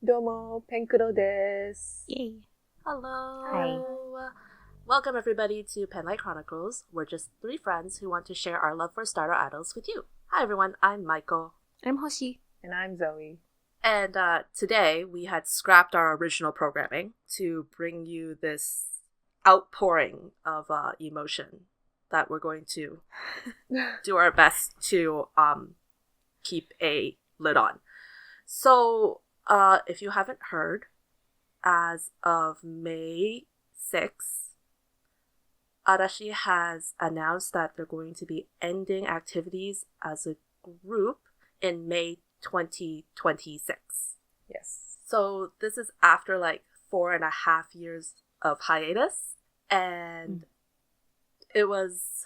Domo, Penkuro desu. Yay. Hello. Hi. Welcome everybody to Penlight Chronicles. We're just three friends who want to share our love for starter idols with you. Hi everyone, I'm Michael. I'm Hoshi. And I'm Zoe. And today we had scrapped our original programming to bring you this outpouring of emotion that we're going to do our best to keep a lid on. So, if you haven't heard, as of May 6th, Arashi has announced that they're going to be ending activities as a group in May 2026. Yes. So this is after 4.5 years of hiatus, and it was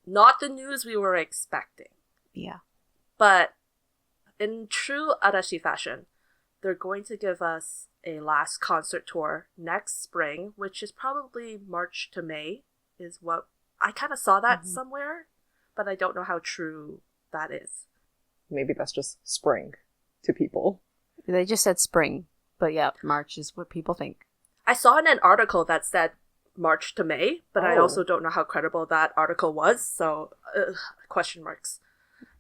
not the news we were expecting. Yeah. But in true Arashi fashion, they're going to give us a last concert tour next spring, which is probably March to May, is what I kind of saw that somewhere, but I don't know how true that is. Maybe that's just spring to people. They just said spring, but yeah, March is what people think. I saw in an article that said March to May, but I also don't know how credible that article was, so question marks.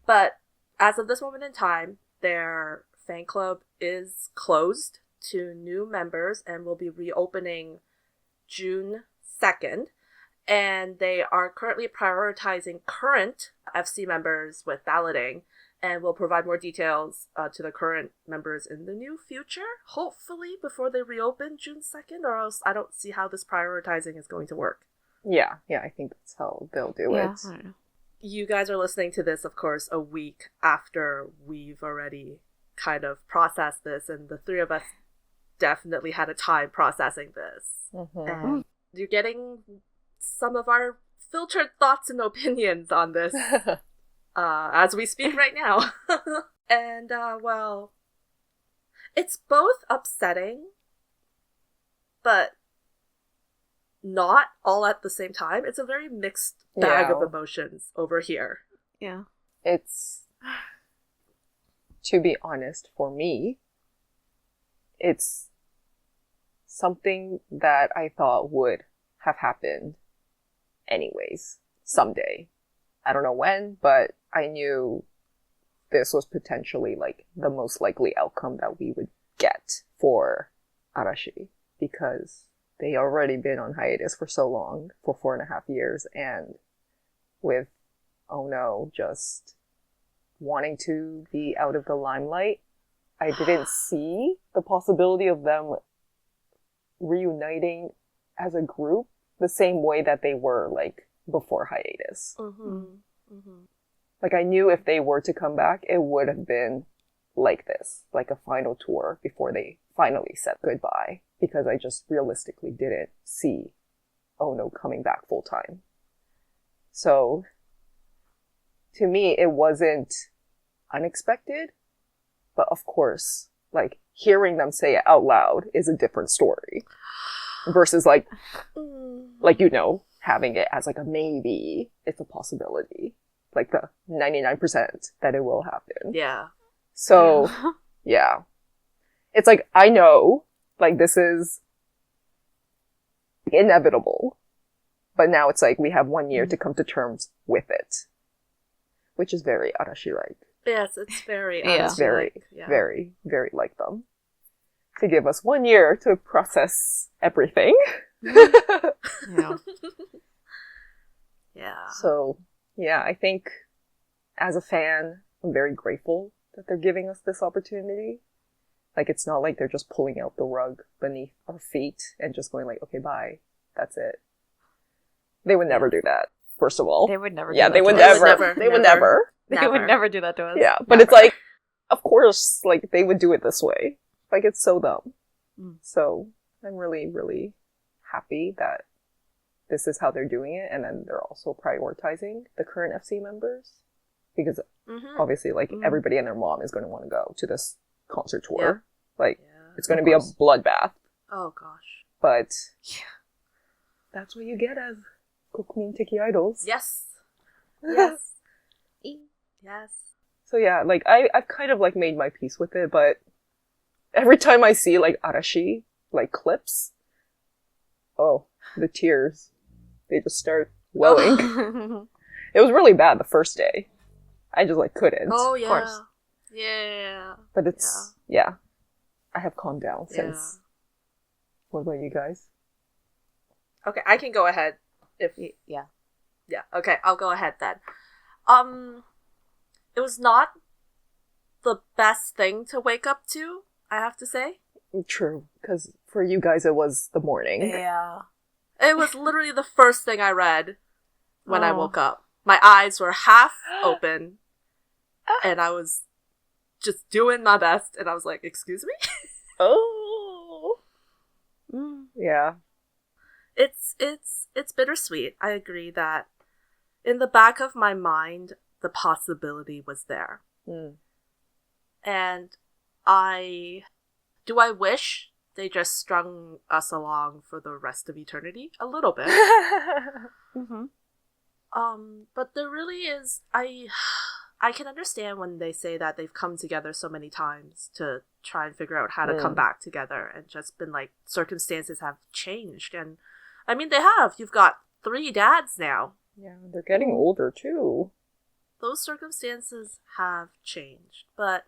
But as of this moment in time, their fan club is closed to new members and will be reopening June 2nd. And they are currently prioritizing current FC members with balloting and will provide more details to the current members in the near future, hopefully before they reopen June 2nd, or else I don't see how this prioritizing is going to work. Yeah, I think that's how they'll do it. I don't know. You guys are listening to this, of course, a week after we've already kind of processed this, and the three of us definitely had a time processing this. And you're getting some of our filtered thoughts and opinions on this as we speak right now. And, well, it's both upsetting, but not all at the same time. It's a very mixed bag of emotions over here. Yeah. It's, to be honest, for me, it's something that I thought would have happened anyways, someday. I don't know when, but I knew this was potentially the most likely outcome that we would get for Arashi, because they already been on hiatus for so long, for 4.5 years, and with Ono just wanting to be out of the limelight, I didn't see the possibility of them reuniting as a group the same way that they were before hiatus. I knew if they were to come back, it would have been like this, like a final tour before they finally said goodbye, because I just realistically didn't see Ono coming back full time. So to me, it wasn't unexpected, but of course, hearing them say it out loud is a different story versus having it as a maybe, it's a possibility, the 99% that it will happen. Yeah. So, yeah. It's I know, this is inevitable, but now it's we have 1 year to come to terms with it, which is very Arashi-like. Yes, it's very It's very, very, very like them. To give us 1 year to process everything. Yeah. Yeah. So, yeah, I think as a fan, I'm very grateful that they're giving us this opportunity. It's not they're just pulling out the rug beneath our feet and just going okay, bye. That's it. They would never do that, first of all. They would never do Yeah, that they to would us. never. They would never. They would never do that to us. Yeah, but Never. it's of course, they would do it this way. It's so dumb. So, I'm really, really happy that this is how they're doing it, and then they're also prioritizing the current FC members, because obviously, everybody and their mom is going to want to go to this concert tour. It's going to be a bloodbath. Oh gosh. But that's what you get as Kokumin Tiki idols. Yes. Yes. Yes. So yeah, I've kind of made my peace with it, but every time I see like Arashi like clips, oh, the tears, they just start welling. It was really bad the first day. I just like couldn't. Oh Of yeah. course. Yeah. But it's yeah. I have calmed down since. Yeah. What about you guys? Okay, I can go ahead if Yeah. yeah. Okay, I'll go ahead then. It was not the best thing to wake up to, I have to say. True, because for you guys it was the morning. Yeah. It was literally the first thing I read when I Oh. woke up. My eyes were half open, and I was just doing my best, and I was like, excuse me? Oh. Yeah. It's bittersweet. I agree that in the back of my mind, the possibility was there. Mm. And do I wish they just strung us along for the rest of eternity? A little bit. Mm-hmm. But there really is, I can understand when they say that they've come together so many times to try and figure out how to come back together, and just been like, circumstances have changed. And I mean, they have. You've got 3 dads now. Yeah, they're getting older too. Those circumstances have changed. But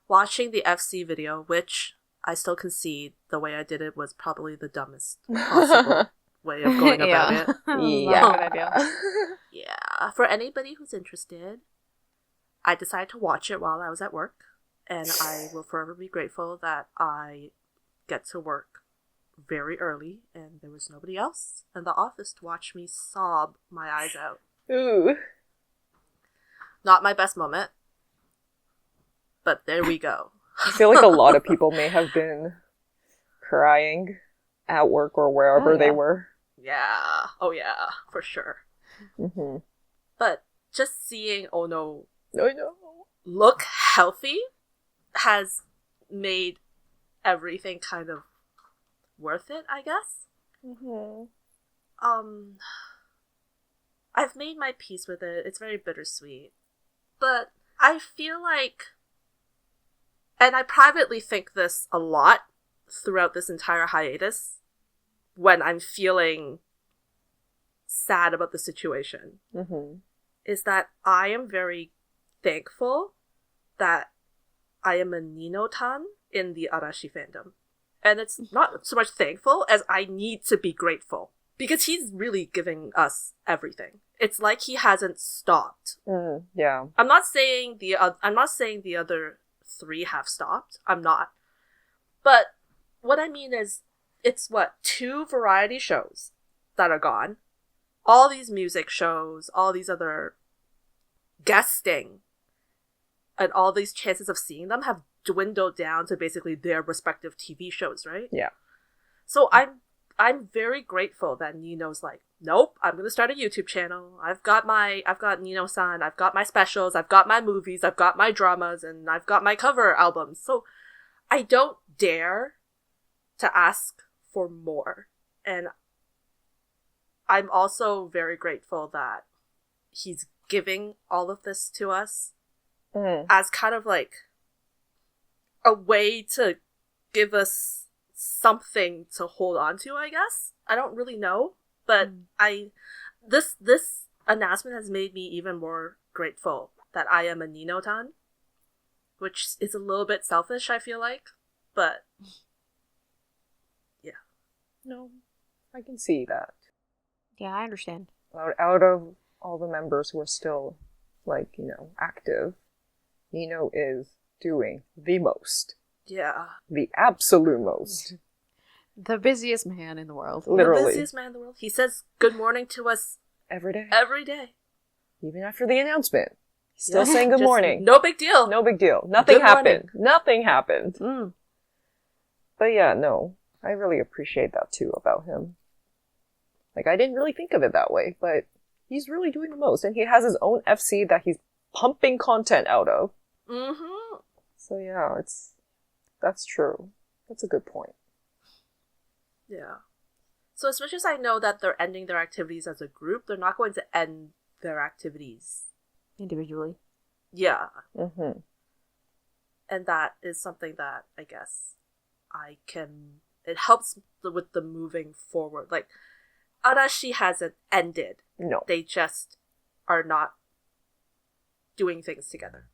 watching the FC video, which I still concede the way I did it was probably the dumbest possible way of going about it. Yeah. Not a good idea. Yeah. For anybody who's interested, I decided to watch it while I was at work, and I will forever be grateful that I get to work very early and there was nobody else in the office to watch me sob my eyes out. Ooh. Not my best moment, but there we go. I feel like a lot of people may have been crying at work or wherever they were. Yeah. Oh yeah, for sure. Mm-hmm. But just seeing Ono I know. look healthy has made everything kind of worth it, I guess. Mm-hmm. I've made my peace with it. It's very bittersweet. But I feel like, and I privately think this a lot throughout this entire hiatus, when I'm feeling sad about the situation, is that I am very thankful that I am a Nino-tan in the Arashi fandom. And it's not so much thankful as I need to be grateful. Because he's really giving us everything. It's like he hasn't stopped. Yeah. I'm not saying the other 3 have stopped. I'm not. But what I mean is, it's 2 variety shows that are gone. All these music shows, all these other guesting, and all these chances of seeing them have dwindled down to basically their respective TV shows, right? Yeah. So I'm very grateful that Nino's like, nope, I'm gonna start a YouTube channel. I've got Nino-san, I've got my specials, I've got my movies, I've got my dramas, and I've got my cover albums. So I don't dare to ask for more. And I'm also very grateful that he's giving all of this to us as kind of like a way to give us something to hold on to, I guess. I don't really know, but this announcement has made me even more grateful that I am a Nino-tan, which is a little bit selfish, I feel like, but yeah. No, I can see that. Yeah, I understand. Out of all the members who are still, active, Nino is doing the most. Yeah. The absolute most. The busiest man in the world. Literally. The busiest man in the world. He says good morning to us every day. Every day. Even after the announcement. Still saying good morning. No big deal. No big deal. Nothing happened. Morning. Nothing happened. But yeah, no. I really appreciate that too about him. I didn't really think of it that way, but he's really doing the most. And he has his own FC that he's pumping content out of. Mm-hmm. So yeah, that's true. That's a good point. Yeah. So as much as I know that they're ending their activities as a group, they're not going to end their activities individually. Yeah. And that is something that I guess it helps with the moving forward. Like, Arashi hasn't ended. No. They just are not doing things together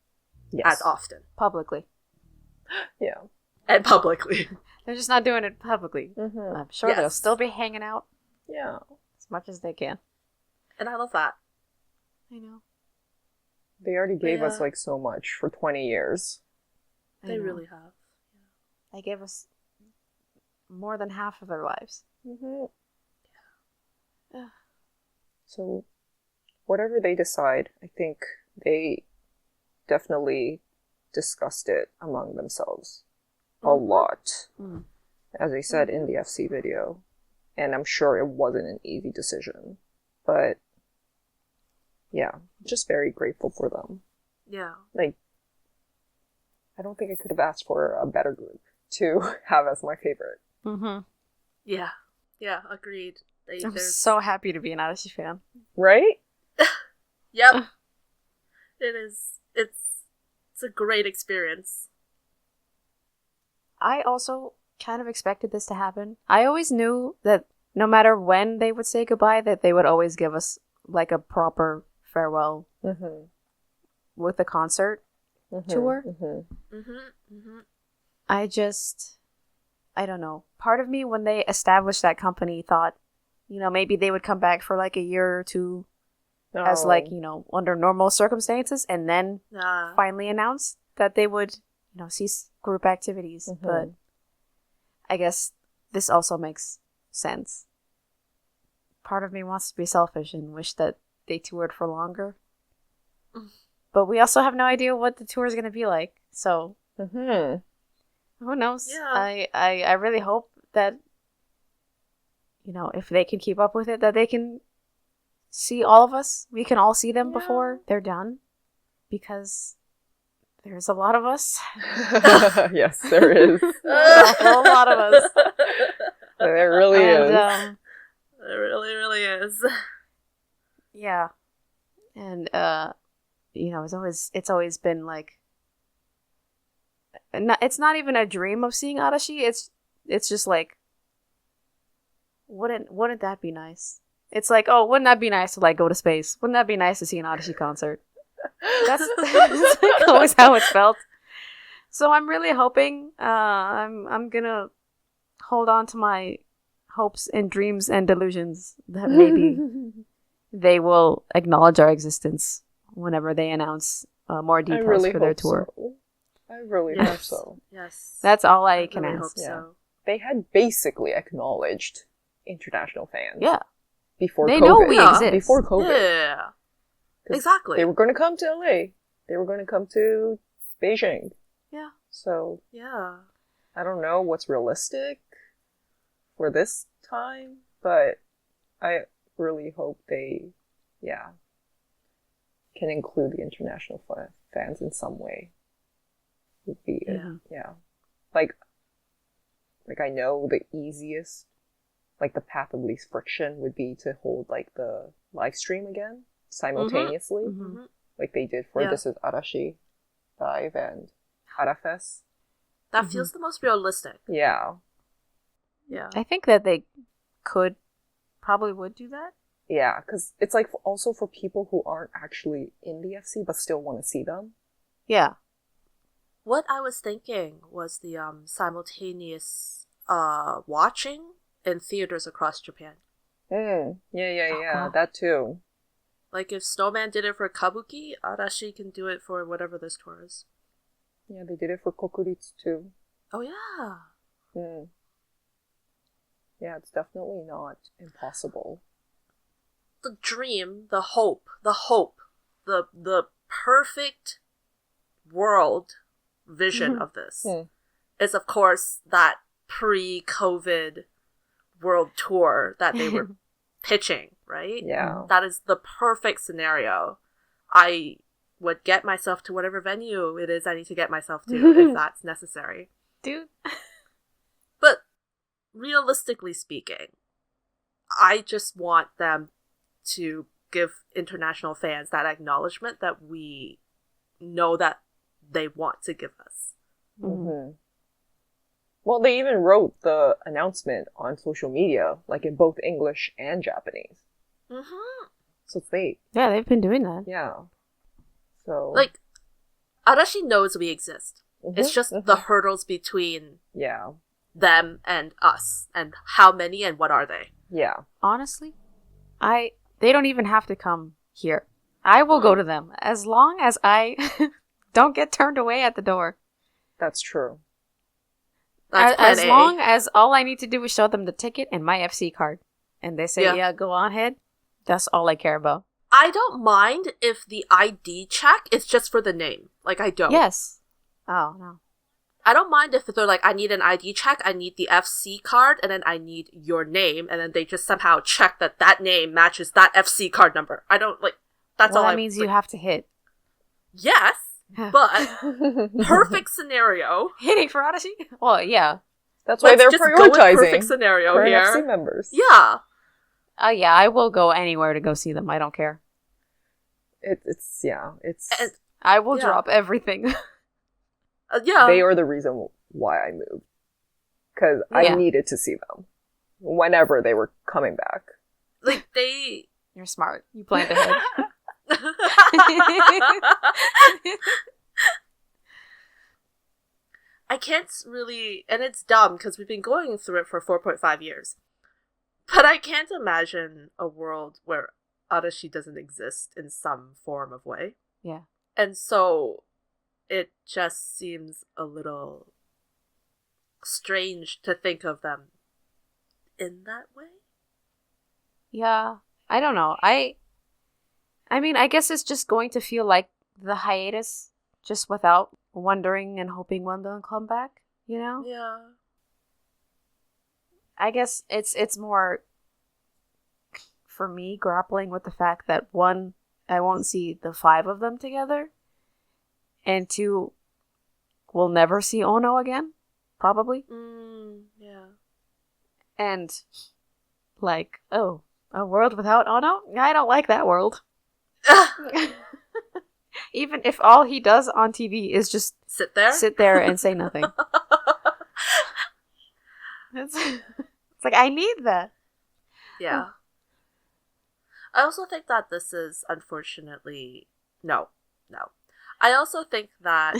Yes. as often. Publicly. Yeah. And publicly. They're just not doing it publicly. Mm-hmm. I'm sure they'll still be hanging out Yeah. as much as they can. And I love that. I know. They already gave us Yeah. like so much for 20 years. They really have. They gave us more than half of their lives. Mm-hmm. Yeah. So, whatever they decide, I think they definitely discussed it among themselves a lot. Mm. As I said in the FC video. And I'm sure it wasn't an easy decision. But, yeah, just very grateful for them. Yeah. Like, I don't think I could have asked for a better group to have as my favorite. Mm-hmm. Yeah. Yeah, agreed. I'm so happy to be an Arashi fan. Right? Yep. It is. It's a great experience. I also kind of expected this to happen. I always knew that no matter when they would say goodbye, that they would always give us like a proper farewell Mm-hmm. with a concert tour. Mm-hmm. Mm-hmm. Mm-hmm. I don't know. Part of me, when they established that company, thought, maybe they would come back for like a year or two as like, under normal circumstances, and then finally announce that they would, cease group activities. Mhm. But I guess this also makes sense. Part of me wants to be selfish and wish that they toured for longer. But we also have no idea what the tour is going to be like. So Mm-hmm. who knows? Yeah. I really hope that, if they can keep up with it, that they can see all of us. We can all see them before they're done. Because there's a lot of us. Yes, there is. There's a whole lot of us. There really is. It really, really is. Yeah. And, it's always been like, it's not even a dream of seeing Arashi. It's just like, wouldn't that be nice? It's like, oh, wouldn't that be nice to like go to space? Wouldn't that be nice to see an Arashi concert? That's like always how it's felt. So I'm really hoping. I'm gonna hold on to my hopes and dreams and delusions that maybe they will acknowledge our existence whenever they announce more details for their tour. So. I really hope so. Yes. That's all I can really ask. hope so. They had basically acknowledged international fans. Yeah. Before They COVID. know we exist. Before COVID. Yeah. 'Cause Exactly. They were going to come to LA. They were going to come to Beijing. Yeah. So, Yeah. I don't know what's realistic for this time, but I really hope they, can include the international fans in some way. Would be it. Yeah. Like I know the easiest, like the path of least friction would be to hold like the live stream again simultaneously, Mm-hmm. like they did for Yeah. This Is Arashi Live and Arafest. That feels the most realistic. Yeah. Yeah. I think that they probably would do that. Yeah, because it's like also for people who aren't actually in the FC but still want to see them. Yeah. What I was thinking was the simultaneous watching in theaters across Japan. Yeah, that too. Like if Snowman did it for Kabuki, Arashi can do it for whatever this tour is. Yeah, they did it for Kokuritsu too. Oh yeah. Yeah, it's definitely not impossible. The dream, the hope, the perfect world vision of this is of course that pre-COVID world tour that they were pitching, right? Yeah. That is the perfect scenario. I would get myself to whatever venue it is I need to get myself to if that's necessary. Dude. But realistically speaking, I just want them to give international fans that acknowledgement that we know that they want to give us. Mm-hmm. Well, they even wrote the announcement on social media, like in both English and Japanese. Mm-hmm. So it's late. Yeah, they've been doing that. Yeah. So Like, Arashi knows we exist. Mhm, It's just mhm. the hurdles between Yeah. them and us, and how many and what are they. Yeah. Honestly, they don't even have to come here. I will go to them as long as I don't get turned away at the door. That's true. That's plan As A. long as all I need to do is show them the ticket and my FC card, and they say, Yeah. "Yeah, go on ahead." That's all I care about. I don't mind if the ID check is just for the name. Like, I don't. Yes. Oh no. I don't mind if they're like, I need an ID check, I need the FC card, and then I need your name, and then they just somehow check that that name matches that FC card number. I don't, like, that's Well, all that I means like, you have to hit. Yes, but perfect scenario. Hitting for Arashi? Well, yeah. That's why Let's they're just go with prioritizing perfect scenario current here. FC members. Yeah. Yeah, I will go anywhere to go see them. I don't care. It's And, I will Yeah. drop everything. yeah. they are the reason why I moved. Because I Yeah. needed to see them whenever they were coming back. Like, they... You're smart. You planned ahead. I can't really, and it's dumb because we've been going through it for 4.5 years. But I can't imagine a world where Arashi doesn't exist in some form of way. Yeah. And so it just seems a little strange to think of them in that way. Yeah. I don't know. I mean, I guess it's just going to feel like the hiatus, just without wondering and hoping one will come back, you know? Yeah. I guess it's more for me grappling with the fact that one, I won't see the 5 of them together, and 2, we'll never see Ono again, probably. Yeah. And like, oh, a world without Ono? I don't like that world. Even if all he does on TV is just Sit there? sit there and say nothing. It's like, I need that. Yeah. I also think that this is unfortunately no. I also think that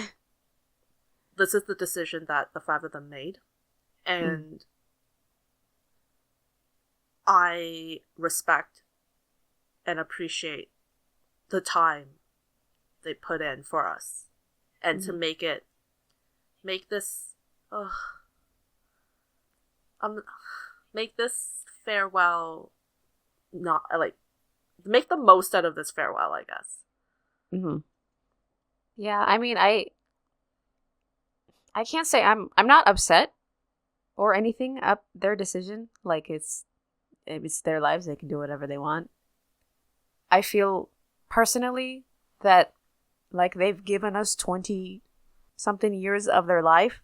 this is the decision that the 5 of them made. And I respect and appreciate the time they put in for us. And to make this make this farewell not like make the most out of this farewell, I guess. Mm-hmm. Yeah, I mean, I can't say I'm not upset or anything up their decision. Like, it's their lives, they can do whatever they want. I feel personally that, like, they've given us 20 something years of their life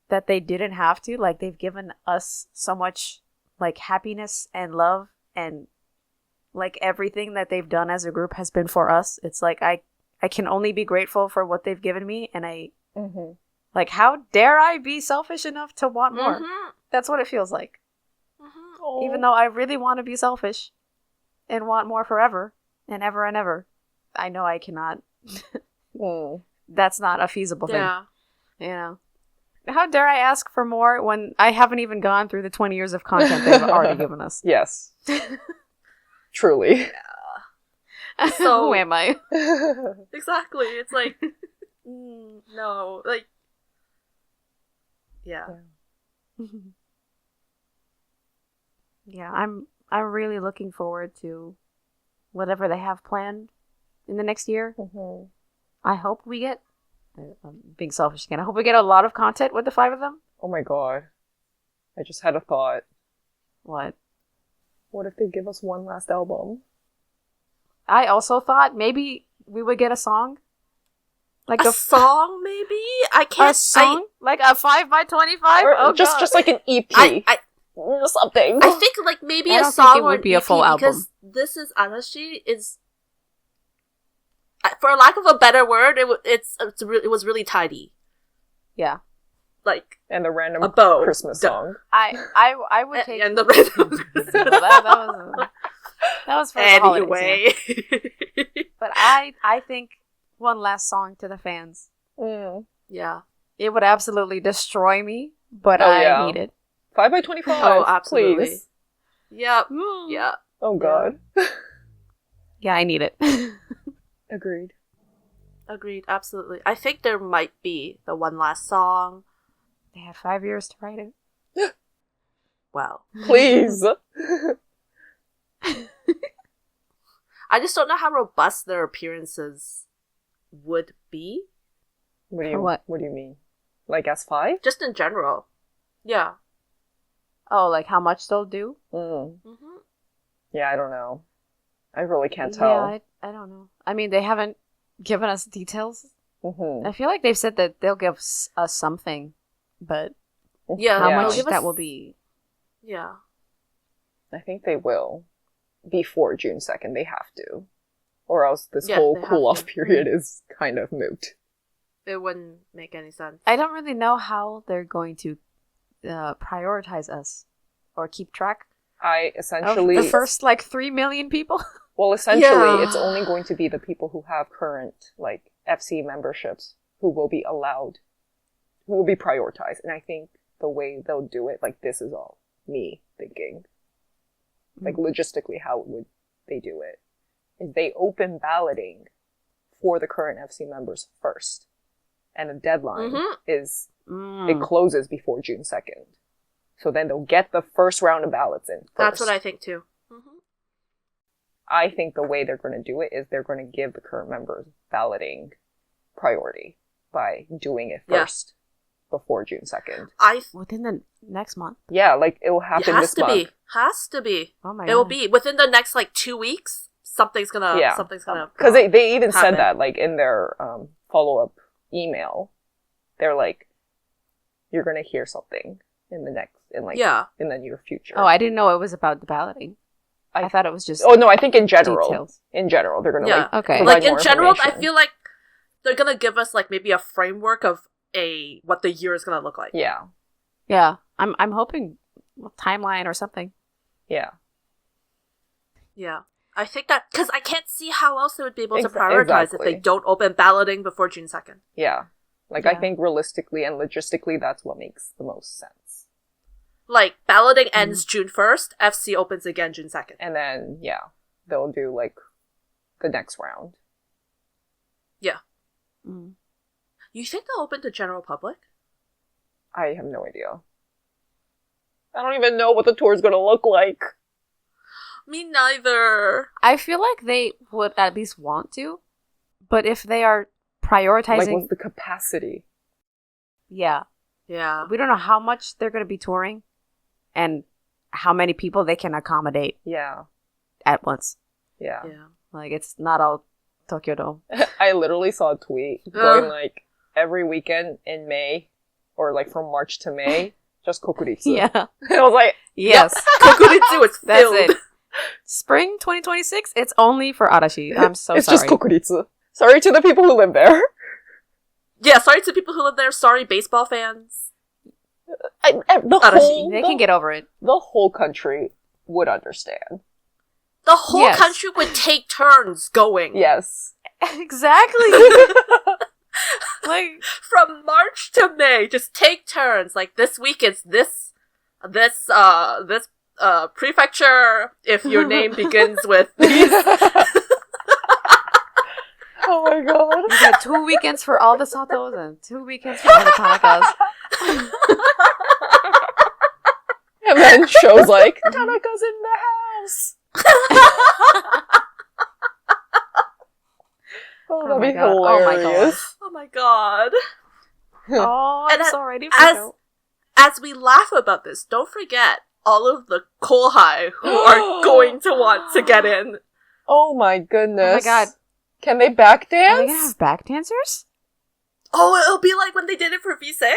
that they didn't have to. Like, they've given us so much, like, happiness and love, and like everything that they've done as a group has been for us. It's like I can only be grateful for what they've given me, and like, how dare I be selfish enough to want more? That's what it feels like. Even though I really want to be selfish and want more forever and ever and ever, I know I cannot. That's not a feasible thing. Yeah. You know? How dare I ask for more when I haven't even gone through the 20 years of content they've already given us? Yes. Truly. So who am I? Exactly. It's like, no, like, yeah. Yeah, I'm really looking forward to whatever they have planned in the next year. I hope we get, I'm being selfish again, I hope we get a lot of content with the 5 of them. Oh my god. I just had a thought. What? What if they give us one last album? I also thought maybe we would get a song. Like a song, maybe? I can't. A song? Like a 5x25? Or just like an EP. Or something. I think like maybe I a don't song think it or would an be a EP, full album. because this is Arashi is, for lack of a better word, it was really tidy. Yeah. Like, And the random a bow. Christmas song. I would take and the random that was for the holidays. anyway. But I think one last song to the fans. Mm. Yeah. It would absolutely destroy me, but Oh, I yeah. need it. 5x25. Oh, absolutely. Please. Yep. Mm. Yeah. Oh, God. Yeah, I need it. Agreed. Agreed. Absolutely. I think there might be the one last song. They had 5 years to write it. Well, Please. I just don't know how robust their appearances would be. What do For you what? What do you mean? Like S5? Just in general. Yeah. Oh, like how much they'll do? Mm. Mm-hmm. Yeah, I don't know. I really can't Yeah, tell. I don't know. I mean, they haven't given us details. Mm-hmm. I feel like they've said that they'll give us something, but Yeah. how Yeah. much Give us- that will be. Yeah. I think they will. Before June 2nd, they have to. Or else this Yeah, whole they have cool-off to. period is kind of moot. It wouldn't make any sense. I don't really know how they're going to prioritize us or keep track I of essentially... the first like 3 million people. Well, essentially, Yeah. it's only going to be the people who have current, like, FC memberships who will be allowed, who will be prioritized. And I think the way they'll do it, like, this is all me thinking. Like, logistically, how would they do it? Is they open balloting for the current FC members first. And the deadline Mhm. is, Mm. it closes before June 2nd. So then they'll get the first round of ballots in first. That's what I think too. Mm-hmm. I think the way they're going to do it is they're going to give the current members balloting priority by doing it Yeah. first before June 2nd. Within the next month. Yeah, like it will It happen has this to month. be. Has to be. Oh my It will god. be within the next like 2 weeks. Something's gonna. Yeah. Something's gonna. Because they even said happen. that, like, in their follow-up email. They're like, you're going to hear something in the near future. Oh, I didn't know it was about the balloting. I I- thought it was just Oh, no, I think in general. details. In general, they're going to, Yeah. like, Okay. provide Like in more general, I information. feel like they're gonna give us like maybe a framework of what the year is gonna look like. Yeah. Yeah. I'm hoping a timeline or something. Yeah. Yeah. I think that because I can't see how else they would be able to Exa- prioritize if exactly. they don't open balloting before June 2nd. Yeah. Like, I Yeah. think realistically and logistically, that's what makes the most sense. Like balloting ends June 1st, FC opens again June 2nd. And then, yeah, they'll do, like, the next round. Yeah. Mm. You think they'll open to general public? I have no idea. I don't even know what the tour is going to look like. Me neither. I feel like they would at least want to, but if they are Like, prioritizing, what's the capacity? yeah, Yeah. we don't know how much they're going to be touring, and how many people they can accommodate Yeah. at once. Yeah. Yeah. Like it's not all Tokyo Dome. I literally saw a tweet going, like, every weekend in May, or, like, from March to May, just kokuritsu. Yeah. And I was like, Yes. Kokuritsu is That's filled. it. Spring 2026. It's only for Arashi. I'm so it's sorry. just kokuritsu. Sorry to the people who live there. Yeah, sorry to people who live there. Sorry, baseball fans. The Arashi. whole, They can get over it. the whole country would understand. The whole Yes. country would take turns going. Yes. Exactly. Like From March to May, just take turns. Like this week it's this prefecture. If your name begins with these. Oh my god. you got 2 weekends for all the Satos and 2 weekends for all the Tanakas. And then shows like, Tanaka's in the house. Oh, that'd my be God. Oh my God. hilarious. Oh my god. Oh, I'm And so ready for it. As we laugh about this, don't forget all of the Kohai who are going to want to get in. Oh my goodness. Oh my god. Can they back Are they gonna dance? have back dancers? Oh, it'll be like when they did it for V6?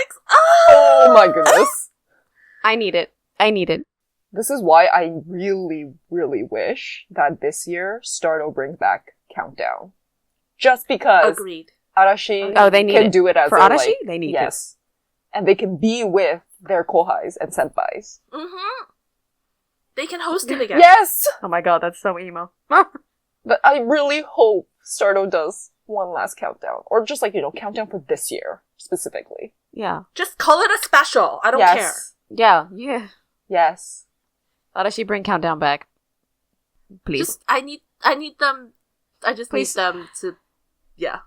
Oh my goodness. I need it. I need it. This is why I really, really wish that this year Stardo brings back Countdown. Just because Agreed. Arashi Oh, they need can it. do it as For a, Arashi? like, They need yes. and they can be with their kohais and senpais. Mm-hmm. They can host it again. Yes! Oh my god, that's so emo. But I really hope Stardo does one last countdown. Or just like, countdown for this year, specifically. Yeah. Just call it a special. I don't care. Yeah. Yes. Arashi, bring countdown back. Please. Just, I need them, I just Please. need them to, yeah.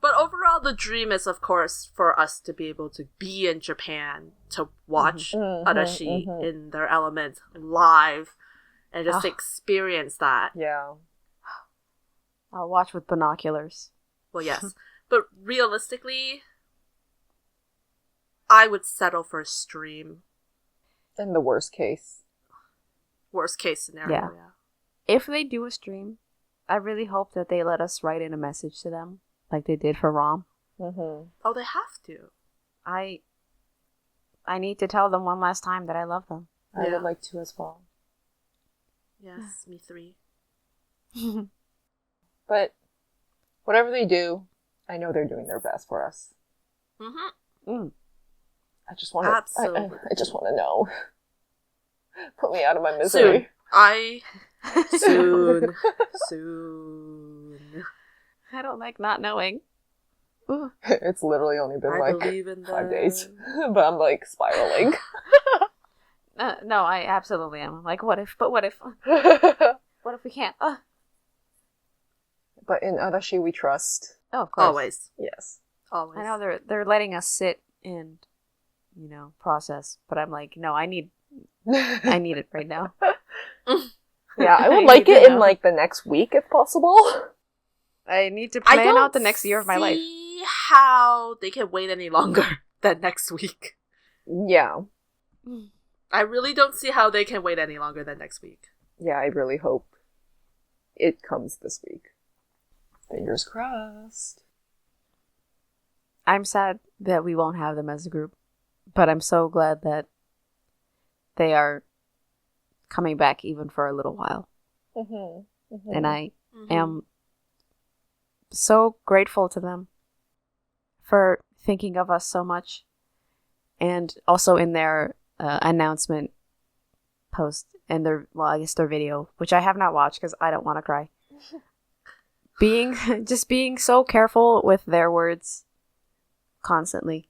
But overall, the dream is, of course, for us to be able to be in Japan, to watch Arashi in their element live, and just experience that. Yeah. I'll watch with binoculars. Well, yes. But realistically, I would settle for a stream. In the worst case. Worst case scenario, yeah. If they do a stream, I really hope that they let us write in a message to them, like they did for ROM. Mm-hmm. Oh, they have to. I need to tell them one last time that I love them. I would like to as well. Yes, me 3. But whatever they do, I know they're doing their best for us. Mm-hmm. I just want to. Absolutely. I just want to know. Put me out of my misery. Soon. I don't like not knowing. It's literally only been I believe in 5 days, but I'm like spiraling. No, I absolutely am. Like, what if? But what if? What if we can't? But in Arashi we trust. Oh, of course. Always. Yes. Always. I know they're letting us sit and process, but I'm like, no, I need it right now. Yeah, I would like it in like the next week if possible. I need to plan out the next year of my life. I don't see how they can wait any longer than next week. Yeah. I really don't see how they can wait any longer than next week. Yeah, I really hope it comes this week. Fingers crossed. I'm sad that we won't have them as a group, but I'm so glad that they are coming back even for a little while. Mm-hmm. Mm-hmm. And I am so grateful to them for thinking of us so much. And also in their announcement post and their video, which I have not watched because I don't want to cry. being so careful with their words constantly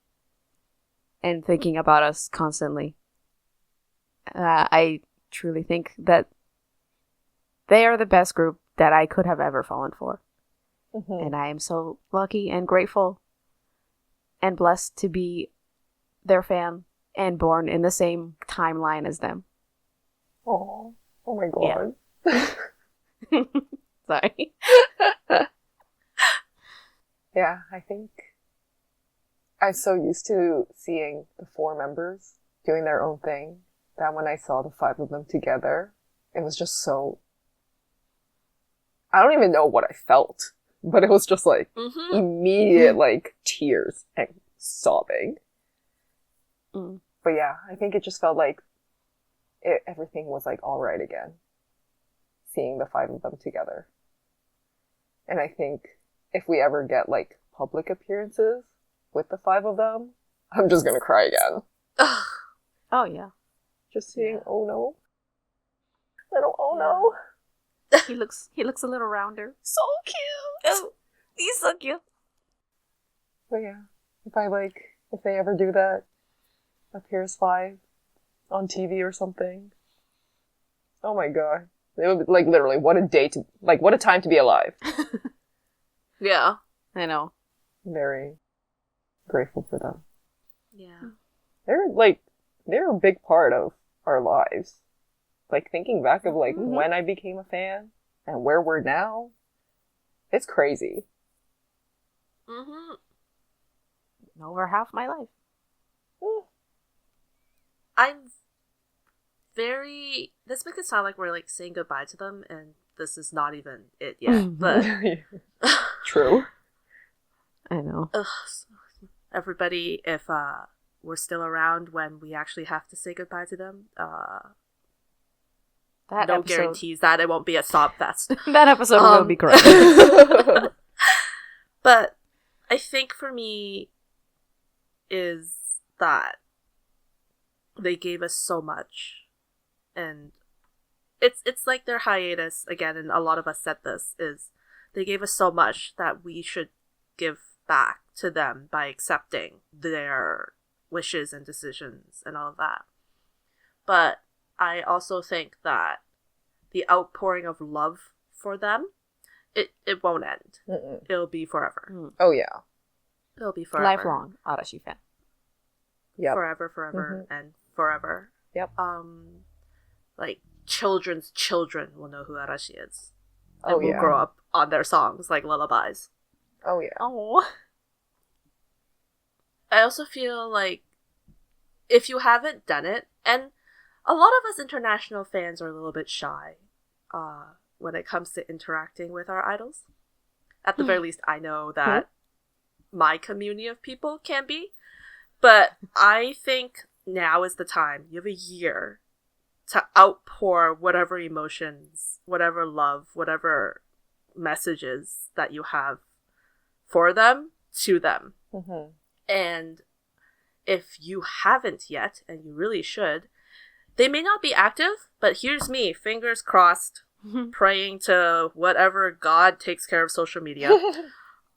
and thinking about us constantly. I truly think that they are the best group that I could have ever fallen for. Mm-hmm. And I am so lucky and grateful and blessed to be their fan and born in the same timeline as them. Oh my god. Yeah. Sorry. Yeah, I think I'm so used to seeing the 4 members doing their own thing that when I saw the 5 of them together, it was just so... I don't even know what I felt, but it was just like immediate like tears and sobbing. But yeah, I think it just felt like everything was like all right again, seeing the 5 of them together. And I think if we ever get like public appearances with the 5 of them, I'm just gonna cry again. Oh yeah. Just seeing Ono. Little Ono. He looks a little rounder. So cute. Oh, he's so cute. But yeah, if they ever do that, appears 5 on TV or something. Oh my god. It would be, like, literally, what a time to be alive. Yeah. I know. Very grateful for them. Yeah. They're a big part of our lives. Like, thinking back of, like, when I became a fan and where we're now, it's crazy. Over half my life. I'm very... This makes it sound like we're, like, saying goodbye to them, and this is not even it yet, but... True. I know. Everybody, if we're still around when we actually have to say goodbye to them, guarantees that it won't be a sob fest. That episode will be great. But I think for me is that they gave us so much, and it's like their hiatus again, and a lot of us said this, is they gave us so much that we should give back to them by accepting their wishes and decisions and all of that. But I also think that the outpouring of love for them, it won't end. Mm-mm. It'll be forever. Oh yeah. It'll be forever. Lifelong Arashi fan. Yep. Forever, and forever. Yep. Like children's children will know who Arashi is. And Oh will yeah. grow up on their songs like lullabies. Oh yeah. Oh. I also feel like if you haven't done it, and a lot of us international fans are a little bit shy when it comes to interacting with our idols. At the very least, I know that my community of people can be. But I think now is the time. You have a year to outpour whatever emotions, whatever love, whatever messages that you have for them to them. Mm-hmm. And if you haven't yet, and you really should, they may not be active, but here's me, fingers crossed, praying to whatever God takes care of social media,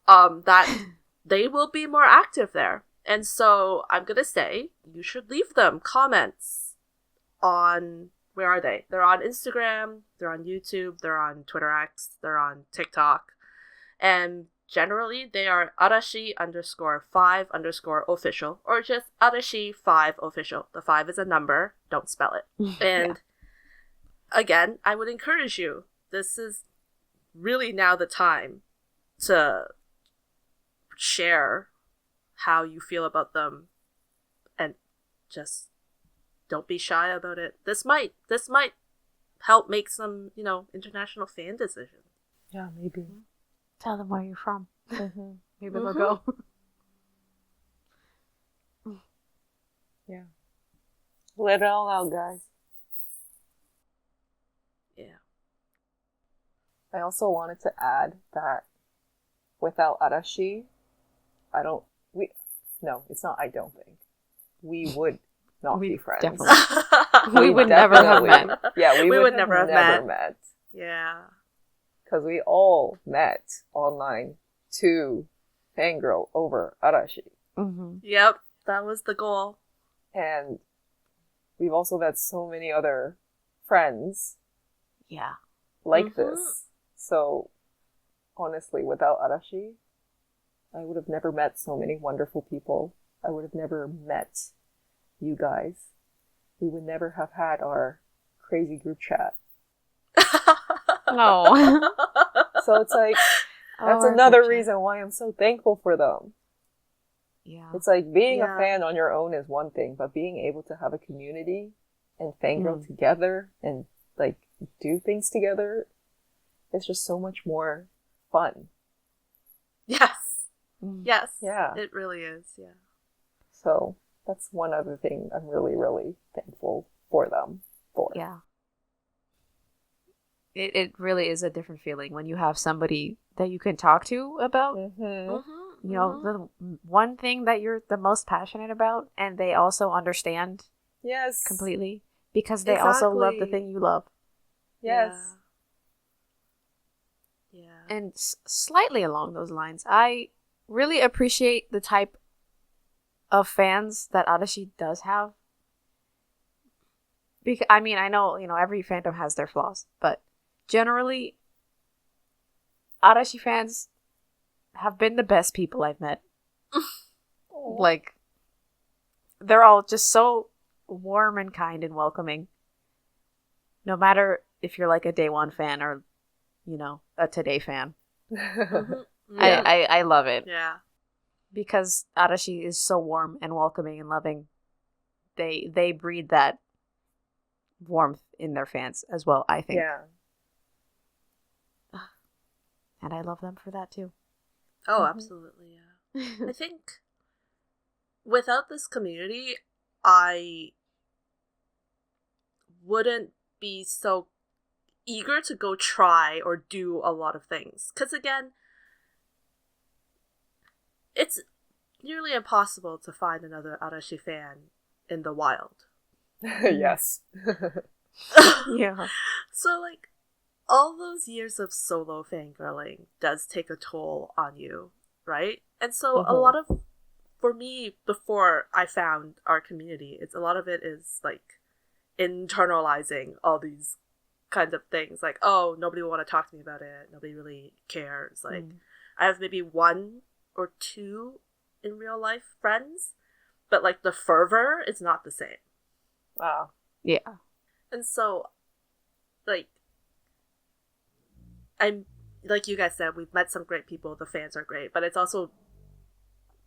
that they will be more active there. And so I'm going to say you should leave them comments on, where are they? They're on Instagram, they're on YouTube, they're on Twitter X, they're on TikTok. And generally they are Arashi_5_official, or just Arashi5official. The 5 is a number, don't spell it. And again, I would encourage you, this is really now the time to share how you feel about them, and just don't be shy about it. This might help make some, international fan decisions. Yeah, maybe. Tell them where you're from. Mm-hmm. Maybe they'll go. Yeah. Let it all out, guys. Yeah. I also wanted to add that without Arashi, we would not be friends. Definitely. We would never have met. Yeah, we would would never have met. Yeah. Because we all met online to fangirl over Arashi. Mm-hmm. Yep, that was the goal. And we've also met so many other friends Yeah. like this. So, honestly, without Arashi, I would have never met so many wonderful people. I would have never met you guys. We would never have had our crazy group chat. No. So it's like, that's another reason why I'm so thankful for them. Yeah. It's like being a fan on your own is one thing, but being able to have a community and fangirl together and like do things together is just so much more fun. Yes. Yes. Yeah. It really is. Yeah. So that's one other thing I'm really, really thankful for them for. Yeah. It really is a different feeling when you have somebody that you can talk to about, the one thing that you're the most passionate about, and they also understand Yes. completely because they also love the thing you love. Yes. Yeah. And slightly along those lines, I really appreciate the type of fans that Arashi does have. Because I mean, I know, every fandom has their flaws, but generally, Arashi fans have been the best people I've met. Like, they're all just so warm and kind and welcoming. No matter if you're like a Day One fan or, a Today fan. I love it. Yeah. Because Arashi is so warm and welcoming and loving. They breed that warmth in their fans as well, I think. Yeah. And I love them for that too. Oh, absolutely, yeah. I think without this community, I wouldn't be so eager to go try or do a lot of things. Because again, it's nearly impossible to find another Arashi fan in the wild. Yes. Yeah. So, like, all those years of solo fangirling does take a toll on you, right? And so a lot of, for me, before I found our community, a lot of it is, like, internalizing all these kinds of things. Like, oh, nobody will want to talk to me about it. Nobody really cares. Like, I have maybe 1 or 2 in real life friends, but, like, the fervor is not the same. Wow. Yeah. And so, like, I'm, like you guys said, we've met some great people, the fans are great, but it's also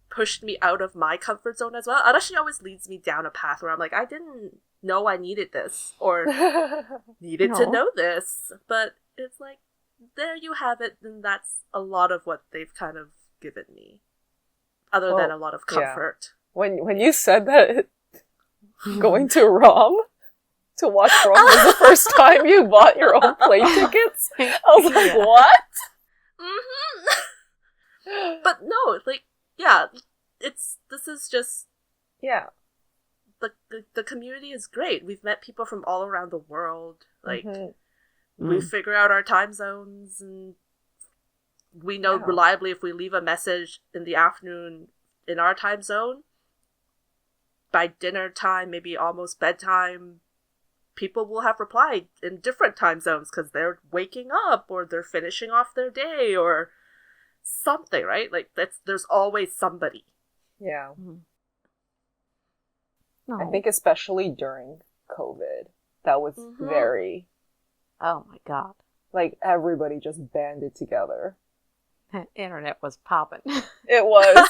pushed me out of my comfort zone as well. Arashi always leads me down a path where I'm like, I didn't know I needed this, or needed to know this, but it's like, there you have it, and that's a lot of what they've kind of given me, other than a lot of comfort. Yeah. When you said that going to ROM to watch ROM was the first time you bought your own plane tickets, I was like, what? But no, like, yeah, this is just, yeah, the community is great. We've met people from all around the world. Like, we figure out our time zones, and we know reliably if we leave a message in the afternoon in our time zone, by dinner time, maybe almost bedtime, people will have replied in different time zones because they're waking up or they're finishing off their day or something, right? Like, there's always somebody. Yeah. No. I think especially during COVID, that was very... Oh my god. Like, everybody just banded together. Internet was popping. It was.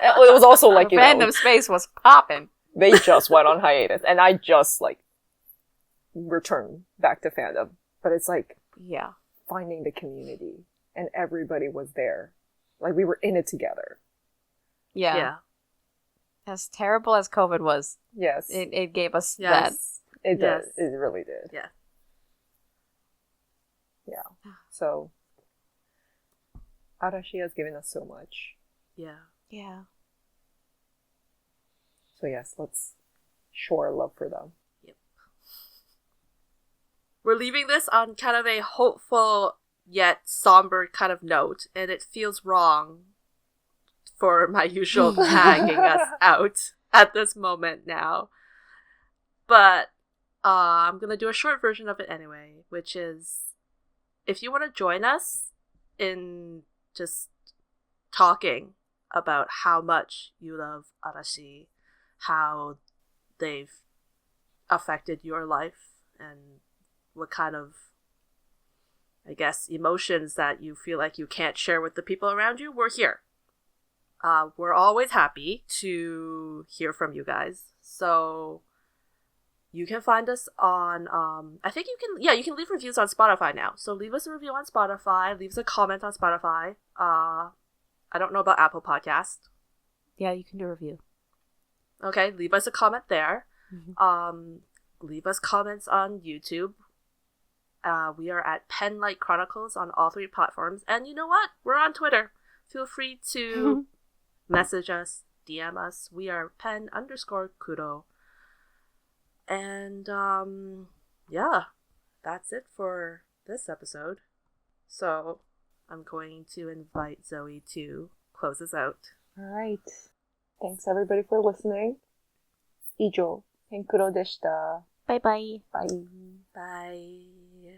It was also like, you fandom know... space was popping. They just went on hiatus, and I just, like, returned back to fandom. But it's like... Yeah. Finding the community, and everybody was there. Like, we were in it together. Yeah. As terrible as COVID was, yes, it gave us that. It did. It really did. Yeah. Yeah. So, Arashi has given us so much. Yeah. Yeah. So yes, let's show our love for them. Yep. We're leaving this on kind of a hopeful yet somber kind of note, and it feels wrong for my usual tagging us out at this moment now. But I'm going to do a short version of it anyway, which is, if you want to join us in just talking about how much you love Arashi, how they've affected your life, and what kind of, I guess, emotions that you feel like you can't share with the people around you, we're here. We're always happy to hear from you guys. So you can find us on, I think you can leave reviews on Spotify now. So leave us a review on Spotify, leave us a comment on Spotify. I don't know about Apple Podcast. Yeah, you can do a review. Okay, leave us a comment there. Leave us comments on YouTube. We are at Penlight Chronicles on all 3 platforms. And you know what? We're on Twitter. Feel free to message us, DM us. We are pen_kuro. And, yeah, that's it for this episode. So, I'm going to invite Zoe to close us out. All right. Thanks everybody for listening. 以上、ペンクロでした。Bye bye. Bye. Bye.